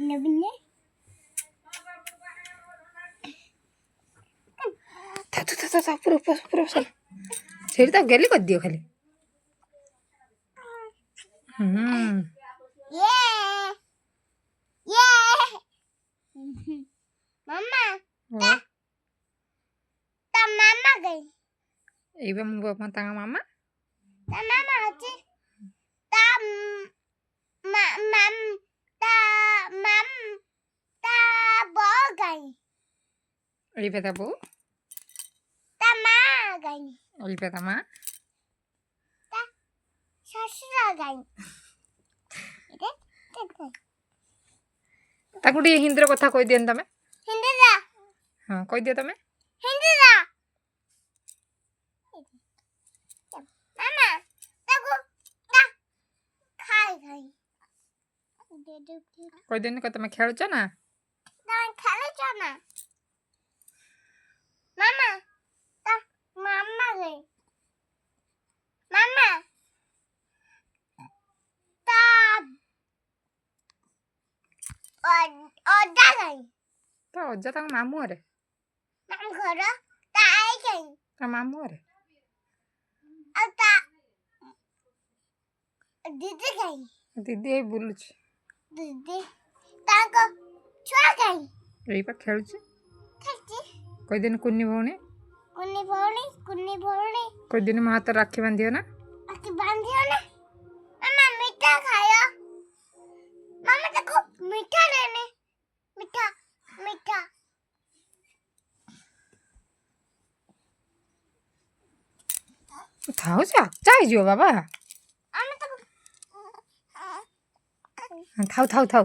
नबीने था पूरा पूरा सर सेठ तो गेली कर दियो खाली ये मम्मा ता मामा गई एबे मु बाप तांगा मामा ता मामा अछि ता मम ता मम ता बो गई एबे ता बो ता मा गई एबे ता मा ता ससुरा गई ताकू टी हिंदी कथा कहि दियन तमे हिंदी दा हां कहि दियो तमे हिंदी दा मामा ताकू ता खाई गई कहि दियन क तमे खेलछ ना ता खेलछ ना मामा ता मामा गई मामा ता ओदा गई ता अज्जा ता मामू रे माम घर ता आई गई ता मामू रे ता दीदी गई दीदी ए बुलुछ दीदी ताको छुआ गई एई पा खेलछ खाची कहि दिन कुन्नी भौणी कहि दिन मा हाथ राखी बांधियो ना आके बांधियो ना मामा मीठा खायो मामा देखो मीठा लेने मीठा मीठा थाओ से चाय जियो बाबा आमे तो थाओ थाओ थाओ